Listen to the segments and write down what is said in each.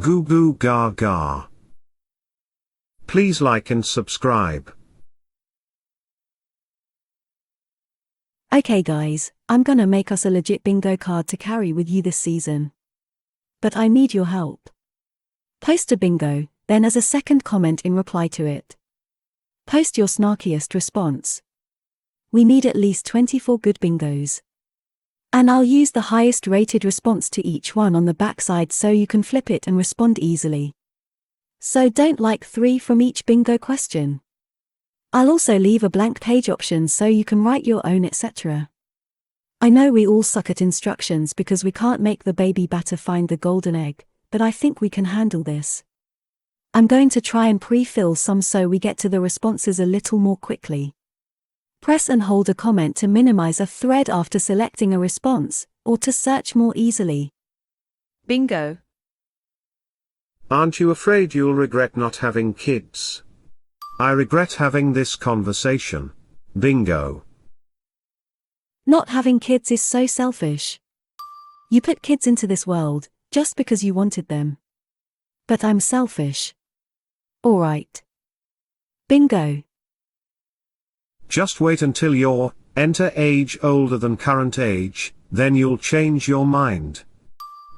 Goo goo gaga. Please like and subscribe. Okay guys, I'm gonna make us a legit bingo card to carry with you this season. But I need your help. Post a bingo, then as a second comment in reply to it. Post your snarkiest response. We need at least 24 good bingos. And I'll use the highest rated response to each one on the backside so you can flip it and respond easily. So don't like 3 from each bingo question. I'll also leave a blank page option so you can write your own etc. I know we all suck at instructions because we can't make the baby batter find the golden egg, but I think we can handle this. I'm going to try and pre-fill some so we get to the responses a little more quickly. Press and hold a comment to minimize a thread after selecting a response, or to search more easily. Bingo. Aren't you afraid you'll regret not having kids? I regret having this conversation. Bingo. Not having kids is so selfish. You put kids into this world, just because you wanted them. But I'm selfish. Alright. Bingo. Just wait until you're, enter age older than current age, then you'll change your mind.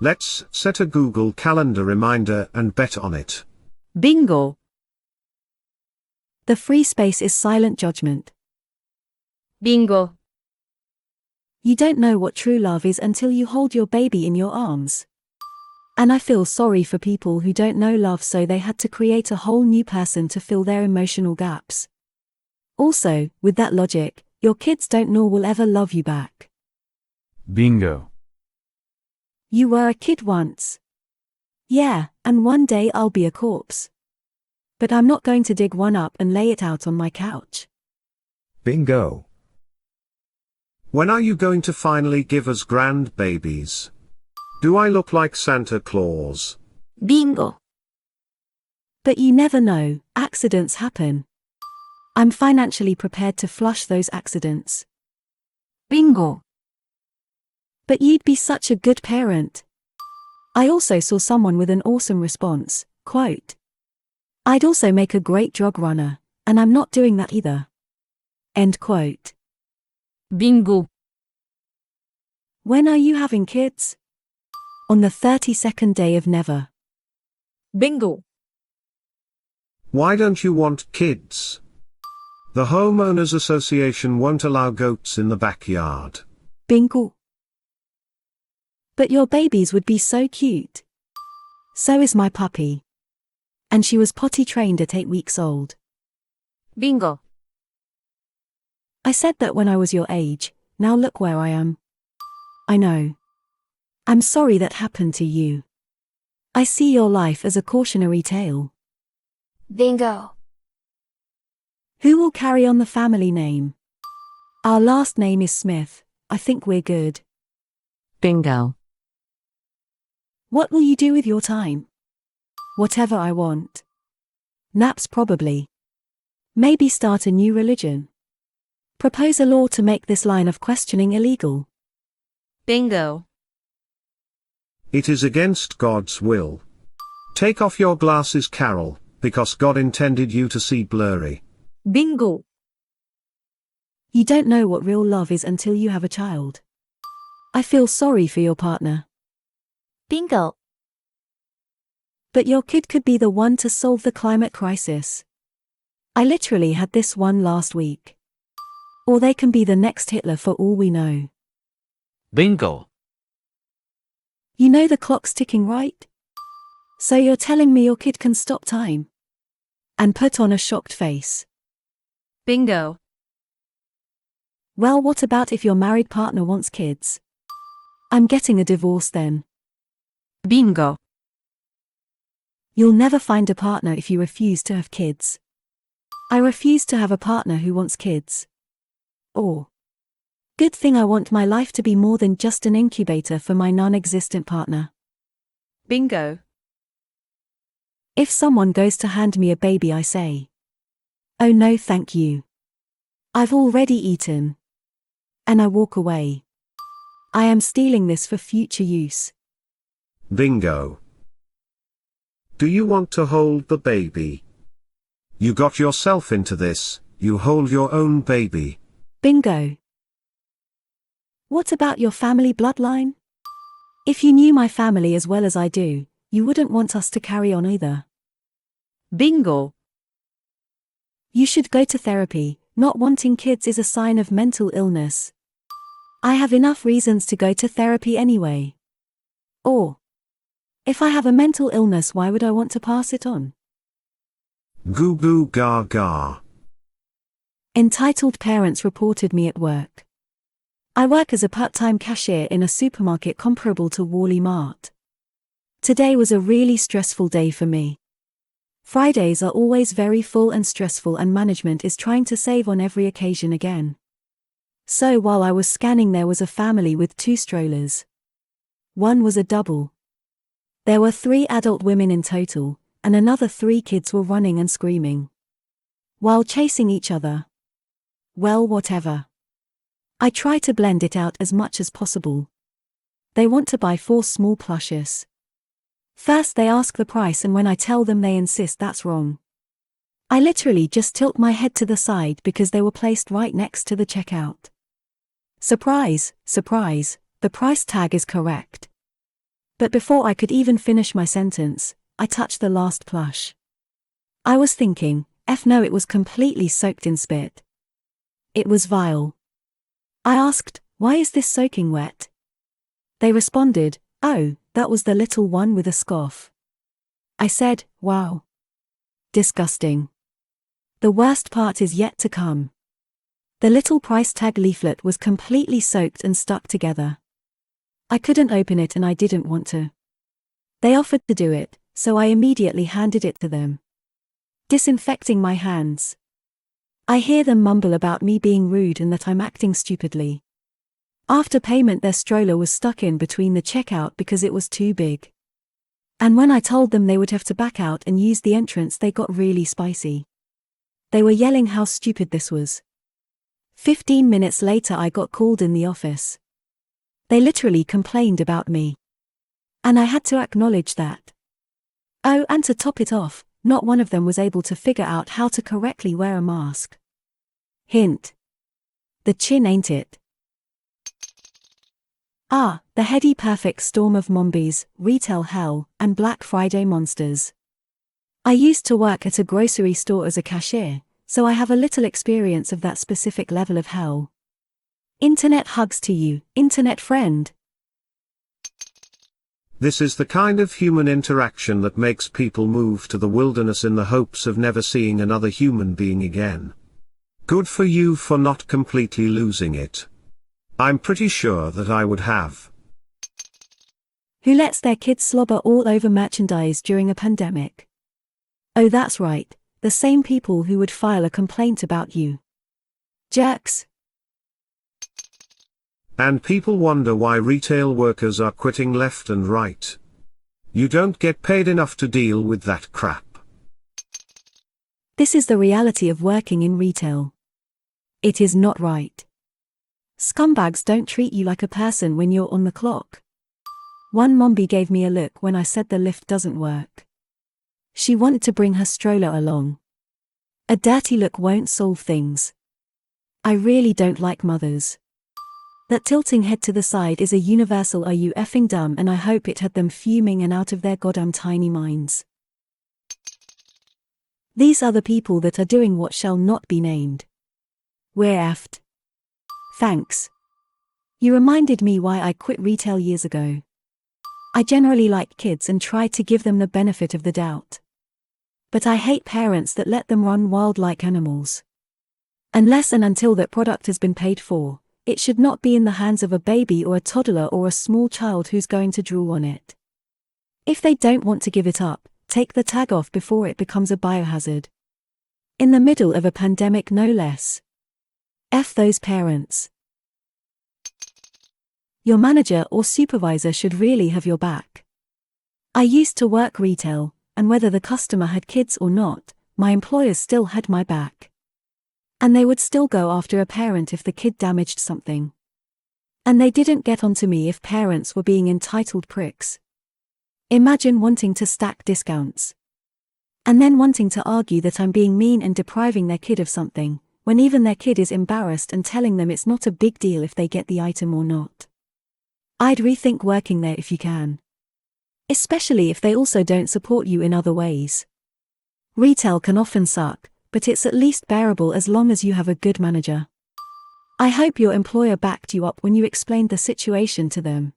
Let's set a Google Calendar reminder and bet on it. Bingo. The free space is silent judgment. Bingo. You don't know what true love is until you hold your baby in your arms. And I feel sorry for people who don't know love so they had to create a whole new person to fill their emotional gaps. Also, with that logic, your kids don't nor will ever love you back. Bingo. You were a kid once. Yeah, and one day I'll be a corpse. But I'm not going to dig one up and lay it out on my couch. Bingo. When are you going to finally give us grandbabies? Do I look like Santa Claus? Bingo. But you never know, accidents happen. I'm financially prepared to flush those accidents. Bingo. But you'd be such a good parent. I also saw someone with an awesome response, quote, I'd also make a great drug runner, and I'm not doing that either. End quote. Bingo. When are you having kids? On the 32nd day of never. Bingo. Why don't you want kids? The Homeowners Association won't allow goats in the backyard. Bingo. But your babies would be so cute. So is my puppy. And she was potty trained at 8 weeks old. Bingo. I said that when I was your age, now look where I am. I know. I'm sorry that happened to you. I see your life as a cautionary tale. Bingo. Who will carry on the family name? Our last name is Smith, I think we're good. Bingo. What will you do with your time? Whatever I want. Naps probably. Maybe start a new religion. Propose a law to make this line of questioning illegal. Bingo. It is against God's will. Take off your glasses, Carol, because God intended you to see blurry. Bingo. You don't know what real love is until you have a child. I feel sorry for your partner. Bingo. But your kid could be the one to solve the climate crisis. I literally had this one last week. Or they can be the next Hitler for all we know. Bingo. You know the clock's ticking, right? So you're telling me your kid can stop time? And put on a shocked face. Bingo. Well, what about if your married partner wants kids? I'm getting a divorce then. Bingo. You'll never find a partner if you refuse to have kids. I refuse to have a partner who wants kids. Or, good thing I want my life to be more than just an incubator for my non-existent partner. Bingo. If someone goes to hand me a baby, I say, oh no thank you. I've already eaten. And I walk away. I am stealing this for future use. Bingo. Do you want to hold the baby? You got yourself into this, you hold your own baby. Bingo. What about your family bloodline? If you knew my family as well as I do, you wouldn't want us to carry on either. Bingo. You should go to therapy. Not wanting kids is a sign of mental illness. I have enough reasons to go to therapy anyway. Or, if I have a mental illness, why would I want to pass it on? Goo goo gaga. Entitled parents reported me at work. I work as a part-time cashier in a supermarket comparable to Wally Mart. Today was a really stressful day for me. Fridays are always very full and stressful, and management is trying to save on every occasion again. So while I was scanning, there was a family with 2 strollers. One was a double. There were 3 adult women in total, and another 3 kids were running and screaming while chasing each other. Well, whatever. I try to blend it out as much as possible. They want to buy 4 small plushes. First they ask the price, and when I tell them, they insist that's wrong. I literally just tilt my head to the side because they were placed right next to the checkout. Surprise, surprise, the price tag is correct. But before I could even finish my sentence, I touched the last plush. I was thinking, no, it was completely soaked in spit. It was vile. I asked, why is this soaking wet? They responded, oh, that was the little one, with a scoff. I said, wow. Disgusting. The worst part is yet to come. The little price tag leaflet was completely soaked and stuck together. I couldn't open it, and I didn't want to. They offered to do it, so I immediately handed it to them. Disinfecting my hands. I hear them mumble about me being rude and that I'm acting stupidly. After payment, their stroller was stuck in between the checkout because it was too big. And when I told them they would have to back out and use the entrance, they got really spicy. They were yelling how stupid this was. 15 minutes later I got called in the office. They literally complained about me. And I had to acknowledge that. Oh, and to top it off, not one of them was able to figure out how to correctly wear a mask. Hint. The chin, ain't it? The heady perfect storm of mombies, retail hell, and Black Friday monsters. I used to work at a grocery store as a cashier, so I have a little experience of that specific level of hell. Internet hugs to you, internet friend. This is the kind of human interaction that makes people move to the wilderness in the hopes of never seeing another human being again. Good for you for not completely losing it. I'm pretty sure that I would have. Who lets their kids slobber all over merchandise during a pandemic? Oh, that's right, the same people who would file a complaint about you. Jerks. And people wonder why retail workers are quitting left and right. You don't get paid enough to deal with that crap. This is the reality of working in retail. It is not right. Scumbags don't treat you like a person when you're on the clock. One mombi gave me a look when I said the lift doesn't work. She wanted to bring her stroller along. A dirty look won't solve things. I really don't like mothers. That tilting head to the side is a universal "are you effing dumb," and I hope it had them fuming and out of their goddamn tiny minds. These are the people that are doing what shall not be named. We're effed. Thanks. You reminded me why I quit retail years ago. I generally like kids and try to give them the benefit of the doubt. But I hate parents that let them run wild like animals. Unless and until that product has been paid for, it should not be in the hands of a baby or a toddler or a small child who's going to drool on it. If they don't want to give it up, take the tag off before it becomes a biohazard. In the middle of a pandemic, no less. F those parents. Your manager or supervisor should really have your back. I used to work retail, and whether the customer had kids or not, my employers still had my back. And they would still go after a parent if the kid damaged something. And they didn't get onto me if parents were being entitled pricks. Imagine wanting to stack discounts. And then wanting to argue that I'm being mean and depriving their kid of something, when even their kid is embarrassed and telling them it's not a big deal if they get the item or not. I'd rethink working there if you can. Especially if they also don't support you in other ways. Retail can often suck, but it's at least bearable as long as you have a good manager. I hope your employer backed you up when you explained the situation to them.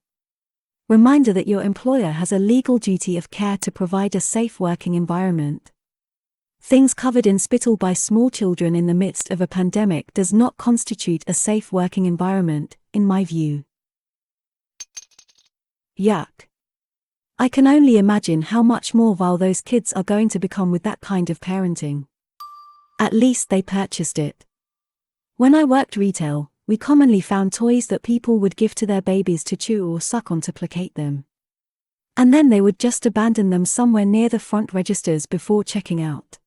Reminder that your employer has a legal duty of care to provide a safe working environment. Things covered in spittle by small children in the midst of a pandemic does not constitute a safe working environment, in my view. Yuck. I can only imagine how much more vile those kids are going to become with that kind of parenting. At least they purchased it. When I worked retail, we commonly found toys that people would give to their babies to chew or suck on to placate them. And then they would just abandon them somewhere near the front registers before checking out.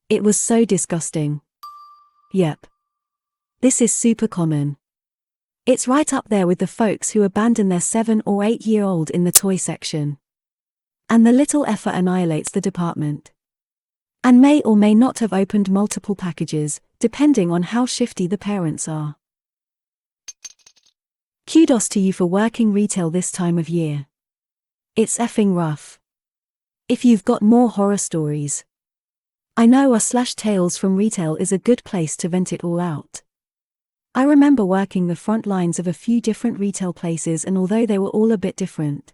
It was so disgusting. Yep. This is super common. It's right up there with the folks who abandon their 7 or 8-year-old in the toy section. And the little effer annihilates the department. And may or may not have opened multiple packages, depending on how shifty the parents are. Kudos to you for working retail this time of year. It's effing rough. If you've got more horror stories, I know /tales from retail is a good place to vent it all out. I remember working the front lines of a few different retail places, and although they were all a bit different,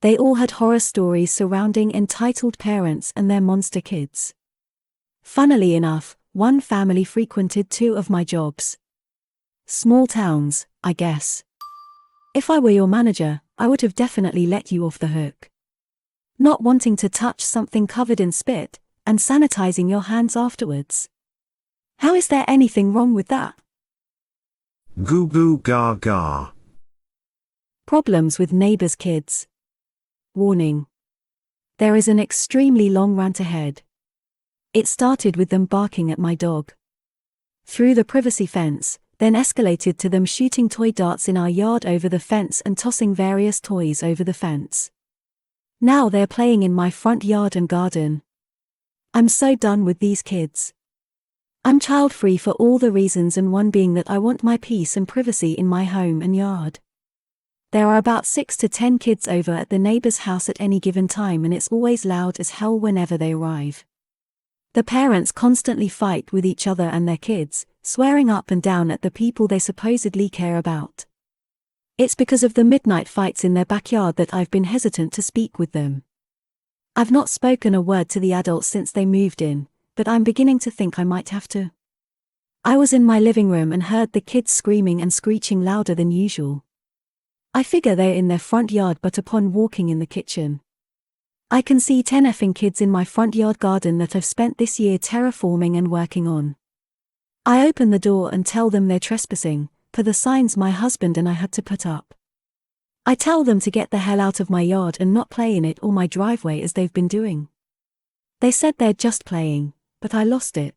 they all had horror stories surrounding entitled parents and their monster kids. Funnily enough, one family frequented 2 of my jobs. Small towns, I guess. If I were your manager, I would have definitely let you off the hook. Not wanting to touch something covered in spit, and sanitizing your hands afterwards. How is there anything wrong with that? Goo goo gaga. Problems with neighbors' kids. Warning. There is an extremely long rant ahead. It started with them barking at my dog through the privacy fence, then escalated to them shooting toy darts in our yard over the fence and tossing various toys over the fence. Now they're playing in my front yard and garden. I'm so done with these kids. I'm child-free for all the reasons, and one being that I want my peace and privacy in my home and yard. There are about 6 to 10 kids over at the neighbor's house at any given time, and it's always loud as hell whenever they arrive. The parents constantly fight with each other and their kids, swearing up and down at the people they supposedly care about. It's because of the midnight fights in their backyard that I've been hesitant to speak with them. I've not spoken a word to the adults since they moved in, but I'm beginning to think I might have to. I was in my living room and heard the kids screaming and screeching louder than usual. I figure they're in their front yard, but upon walking in the kitchen, I can see 10 effing kids in my front yard garden that I've spent this year terraforming and working on. I open the door and tell them they're trespassing, per the signs my husband and I had to put up. I tell them to get the hell out of my yard and not play in it or my driveway as they've been doing. They said they're just playing, but I lost it.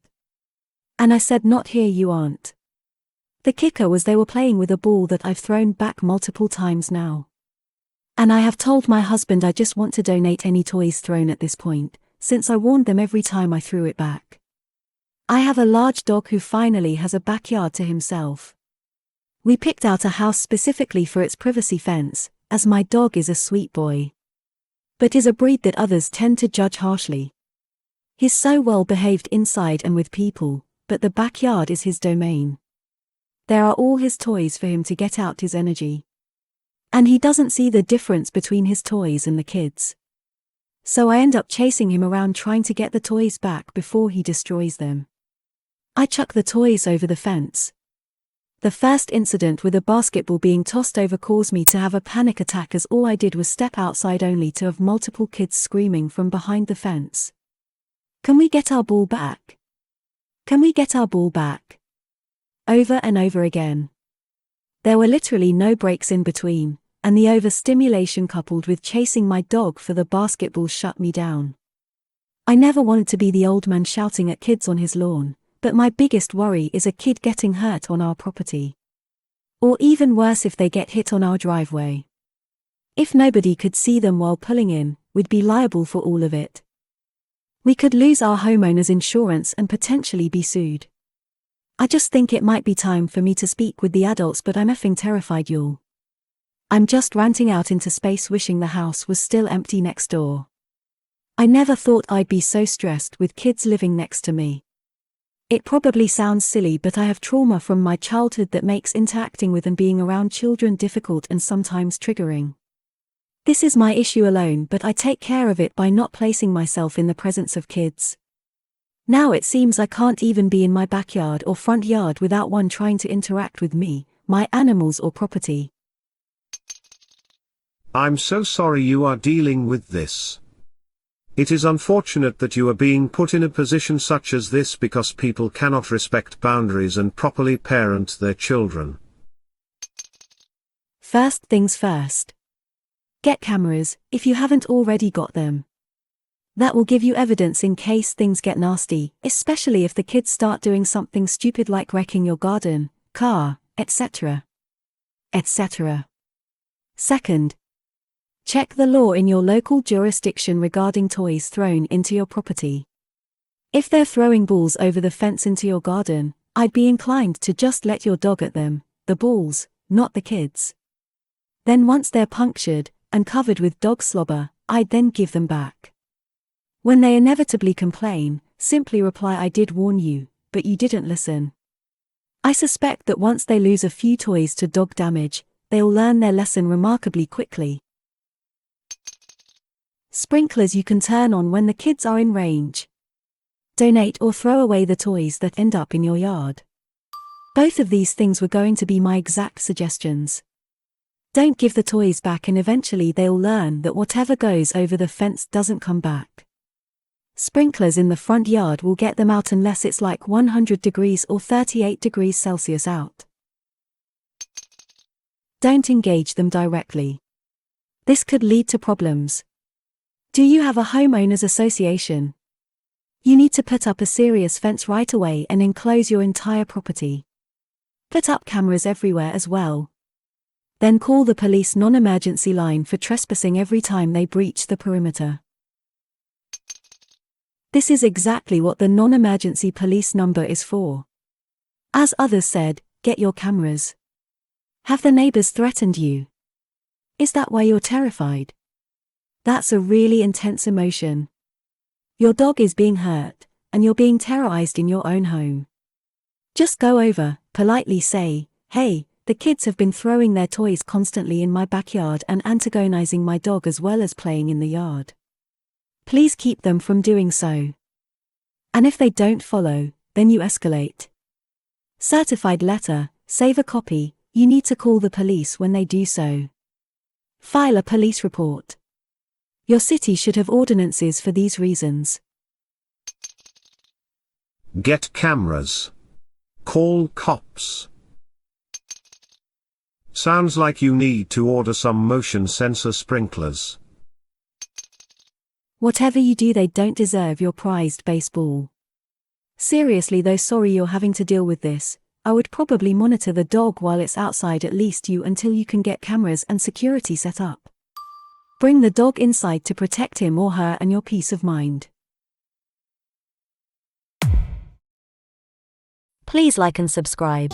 And I said, not here, you aren't. The kicker was they were playing with a ball that I've thrown back multiple times now. And I have told my husband I just want to donate any toys thrown at this point, since I warned them every time I threw it back. I have a large dog who finally has a backyard to himself. We picked out a house specifically for its privacy fence, as my dog is a sweet boy. But is a breed that others tend to judge harshly. He's so well behaved inside and with people, but the backyard is his domain. There are all his toys for him to get out his energy. And he doesn't see the difference between his toys and the kids. So I end up chasing him around trying to get the toys back before he destroys them. I chuck the toys over the fence. The first incident with a basketball being tossed over caused me to have a panic attack, as all I did was step outside only to have multiple kids screaming from behind the fence. Can we get our ball back? Can we get our ball back? Over and over again. There were literally no breaks in between, and the overstimulation coupled with chasing my dog for the basketball shut me down. I never wanted to be the old man shouting at kids on his lawn, but my biggest worry is a kid getting hurt on our property. Or even worse, if they get hit on our driveway. If nobody could see them while pulling in, we'd be liable for all of it. We could lose our homeowner's insurance and potentially be sued. I just think it might be time for me to speak with the adults, but I'm effing terrified, y'all. I'm just ranting out into space, wishing the house was still empty next door. I never thought I'd be so stressed with kids living next to me. It probably sounds silly, but I have trauma from my childhood that makes interacting with and being around children difficult and sometimes triggering. This is my issue alone, but I take care of it by not placing myself in the presence of kids. Now it seems I can't even be in my backyard or front yard without one trying to interact with me, my animals or property. I'm so sorry you are dealing with this. It is unfortunate that you are being put in a position such as this because people cannot respect boundaries and properly parent their children. First things first. Get cameras, if you haven't already got them. That will give you evidence in case things get nasty, especially if the kids start doing something stupid like wrecking your garden, car, etc. etc. Second, check the law in your local jurisdiction regarding toys thrown into your property. If they're throwing balls over the fence into your garden, I'd be inclined to just let your dog at them, the balls, not the kids. Then once they're punctured and covered with dog slobber, I'd then give them back. When they inevitably complain, simply reply, "I did warn you, but you didn't listen." I suspect that once they lose a few toys to dog damage, they'll learn their lesson remarkably quickly. Sprinklers you can turn on when the kids are in range. Donate or throw away the toys that end up in your yard. Both of these things were going to be my exact suggestions. Don't give the toys back, and eventually they'll learn that whatever goes over the fence doesn't come back. Sprinklers in the front yard will get them out unless it's like 100 degrees or 38 degrees Celsius out. Don't engage them directly. This could lead to problems. Do you have a homeowners association? You need to put up a serious fence right away and enclose your entire property. Put up cameras everywhere as well. Then call the police non-emergency line for trespassing every time they breach the perimeter. This is exactly what the non-emergency police number is for. As others said, get your cameras. Have the neighbors threatened you? Is that why you're terrified? That's a really intense emotion. Your dog is being hurt, and you're being terrorized in your own home. Just go over, politely say, "Hey, the kids have been throwing their toys constantly in my backyard and antagonizing my dog as well as playing in the yard. Please keep them from doing so." And if they don't follow, then you escalate. Certified letter, save a copy, you need to call the police when they do so. File a police report. Your city should have ordinances for these reasons. Get cameras. Call cops. Sounds like you need to order some motion sensor sprinklers. Whatever you do, they don't deserve your prized baseball. Seriously though, sorry you're having to deal with this. I would probably monitor the dog while it's outside, at least you, until you can get cameras and security set up. Bring the dog inside to protect him or her and your peace of mind. Please like and subscribe.